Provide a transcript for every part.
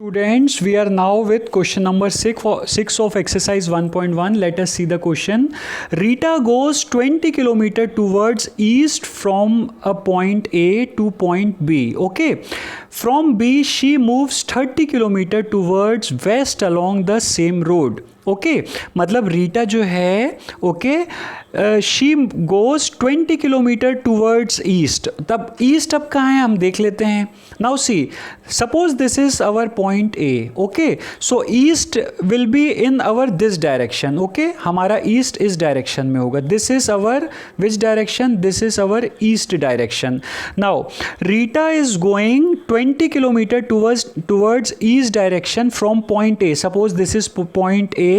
Students, we are now with question number 6 of exercise 1.1. Let us see the question. Rita goes 20 kilometer towards east from a point A to point B. Okay. From B, she moves 30 kilometer towards west along the same road. Okay मतलब रीटा जो है okay she goes 20 kilometre towards east. तब east अब कहाँ है हम देख लेते हैं. Now see suppose this is our point A. Okay so east will be in our this direction. Okay हमारा ईस्ट इस डायरेक्शन में होगा. This is our which direction. This is our east direction. Now Rita is going 20 kilometre towards east direction from point A. Suppose this is point A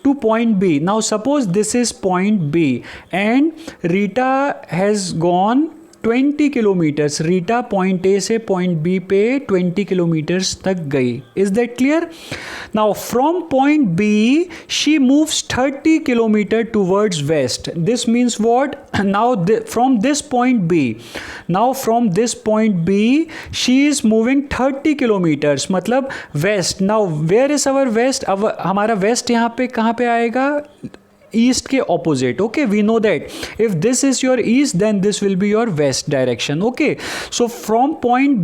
to point B. Now suppose this is point B and Rita has gone 20 kilometres. Rita point A से point B पे 20 kilometres तक गई. Is that clear. Now from point B she moves 30 kilometre towards west. This means what. Now from this point B she is moving 30 kilometres मतलब west. Now where is our west. अब हमारा waste यहाँ पे कहाँ पे आएगा. East के opposite. Okay we know that if this is your east then this will be your west direction. Okay so from point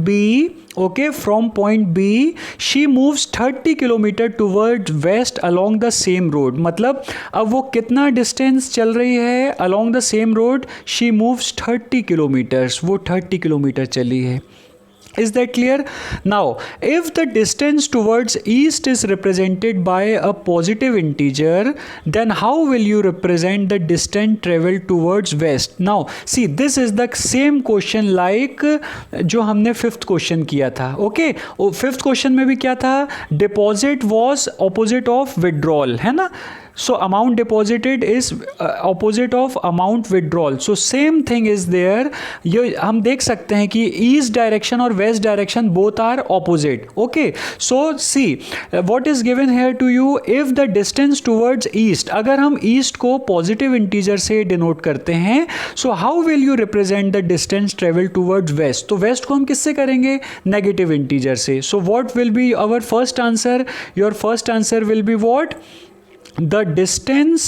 B she moves 30 kilometre toward west along the same road. मतलब अब वो कितना distance चल रही है along the same road. She moves 30 kilometres. वो 30 kilometre चली है. Is that clear? Now, if the distance towards east is represented by a positive integer, then how will you represent the distance traveled towards west? Now, see, this is the same question like जो हमने fifth question किया था. Okay? Fifth question में भी क्या था. Deposit was opposite of withdrawal, है ना. So amount deposited is opposite of amount withdrawal. So same thing is there. ये हम देख सकते हैं कि east direction और west direction both are opposite. Okay. So see what is given here to you. If the distance towards east, अगर हम east को positive integer से denote करते हैं, so how will you represent the distance traveled towards west? तो west को हम किससे करेंगे. negative integer से. So what will be our first answer? Your first answer will be what? The distance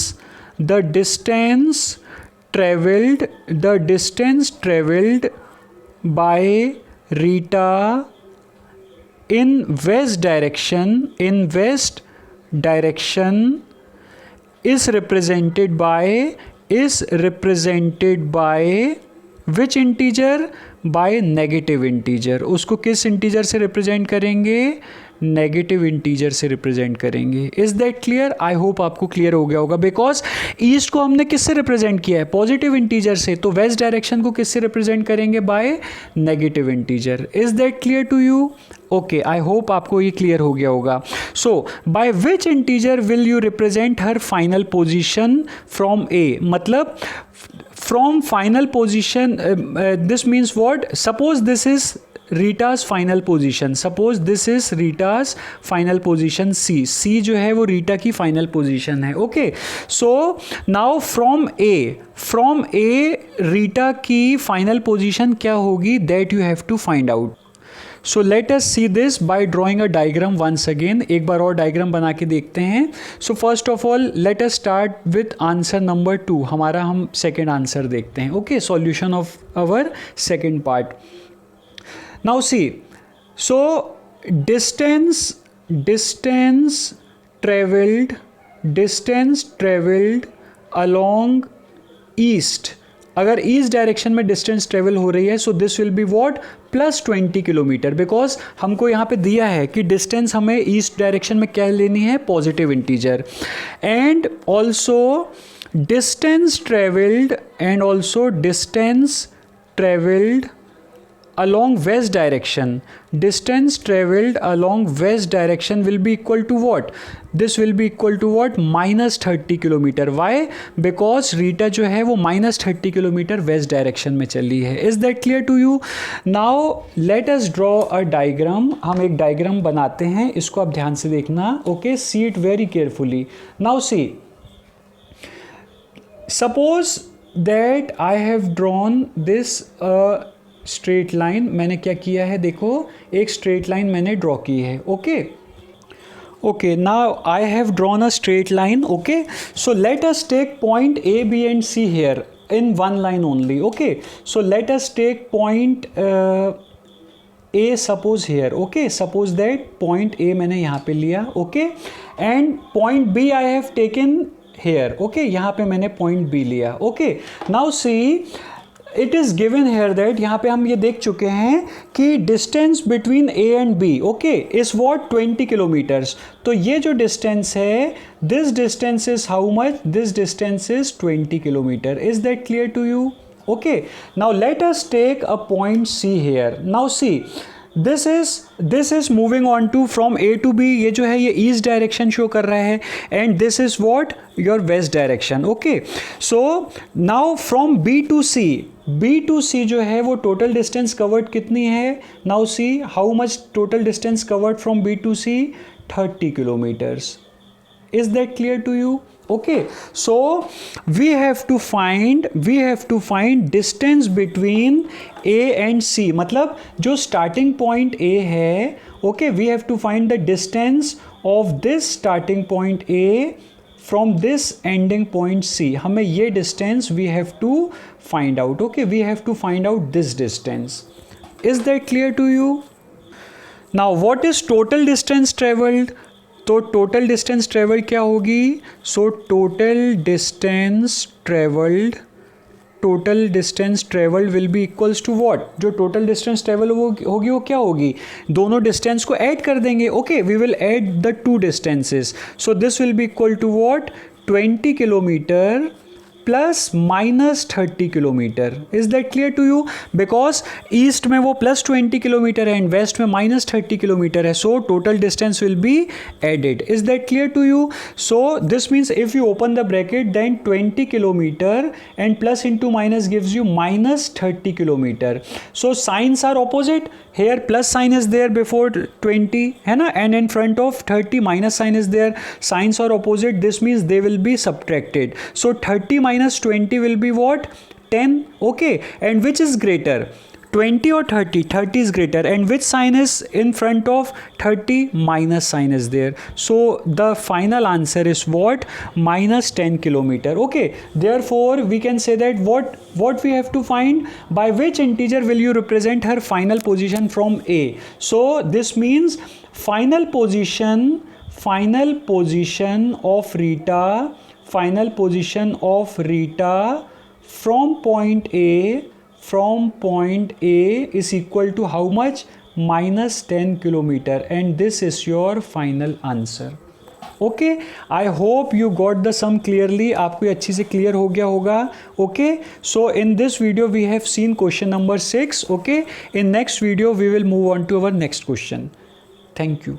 traveled by Rita in west direction is represented by which integer. by negative integer. उसको किस integer से represent करेंगे. Negative integer से represent करेंगे. Is that clear. I hope आपको clear हो गया होगा. बिकॉज ईस्ट को हमने किससे रिप्रेजेंट किया है. पॉजिटिव इंटीजर से. तो वेस्ट डायरेक्शन को किससे रिप्रेजेंट करेंगे. By negative integer. Is that clear to you. Okay I hope आपको ये क्लियर हो गया होगा. So by which integer will you represent her final position from A. मतलब from final position this means what. Suppose this is Rita's final position. Suppose this is Rita's final position C जो है वो Rita की final position है. Okay. So now from A Rita की final position क्या होगी. That you have to find out. So let us see this by drawing a diagram once again. एक बार और डायग्राम बना के देखते हैं. So first of all let us start with answer number 2. हमारा हम second answer देखते हैं. Okay, solution of our second part. Now see, so distance traveled along east. अगर ईस्ट डायरेक्शन में डिस्टेंस ट्रेवल हो रही है सो this will be what plus 20 kilometre. Because हमको यहाँ पे दिया है कि डिस्टेंस हमें ईस्ट डायरेक्शन में क्या लेनी है. Positive integer. And also distance travelled along west direction. Distance traveled along west direction will be equal to what. This will be equal to what. minus 30 kilometre. Why? Because Rita जो है वो minus 30 kilometre west direction में चली है. Is that clear to you? Now let us draw a diagram. हम एक diagram बनाते हैं. इसको आप ध्यान से देखना. Okay, see it very carefully. Now see, suppose that I have drawn this straight line मैंने क्या किया है, देखो एक स्ट्रेट लाइन मैंने ड्रॉ की है. Okay, now I have drawn a straight line. Okay, so let us take point A, B and C here in one line only. Okay, so let us take point A suppose here. Okay, suppose that point A मैंने यहाँ पे लिया. Okay, and point B I have taken here. Okay, यहाँ पे मैंने point B लिया. Okay, now see, it is given here that, यहाँ पे हम ये देख चुके हैं कि distance between A and B okay is what 20 kilometres. तो ये जो डिस्टेंस है, this distance is how much, this distance is 20 kilometre. Is that clear to you? Okay, now let us take a point C here. Now see, this is moving on to from A to B. ये जो है ये east direction show कर रहा है and this is what your west direction. Okay, so now from B to C जो है वो टोटल डिस्टेंस कवर्ड कितनी है? Now see how much total distance covered from B to C, 30 kilometres. Is that clear to you? Okay, so we have to find distance between A and C. मतलब जो starting point A है, okay, we have to find the distance of this starting point A from this ending point C. हमें ये distance we have to find out. Okay, we have to find out this distance. Is that clear to you? Now what is total distance traveled? तो total distance travel क्या होगी? So total distance travelled will be equals to what? जो total distance travel होगी वो क्या होगी? दोनों distance को ऐड कर देंगे. Okay, we will add the two distances. So this will be equal to what? 20 kilometre plus minus 30 kilometre. Is that clear to you? Because east में वो प्लस 20 किलोमीटर है एंड वेस्ट में minus 30 kilometre है. So total distance will be added. Is that clear to you? So this means if you open the bracket then 20 kilometre and plus into minus gives you minus 30 kilometre. So signs are opposite. here plus sign is there before 20 है ना, and in front of 30 minus sign is there. Signs are opposite, this means they will be subtracted. So 30 minus 20 will be what? 10. Okay, and which is greater, 20 or 30? 30 is greater. And which sign is in front of 30? Minus sign is there. So the final answer is what? Minus 10 kilometer. Okay, therefore we can say that what we have to find, by which integer will you represent her final position from A. So this means final position of Rita from point A is equal to how much? Minus 10 kilometer. And this is your final answer. Okay, I hope you got the sum clearly. आपको अच्छी से clear हो गया होगा. Okay, so in this video we have seen question number 6. Okay, in next video we will move on to our next question. Thank you.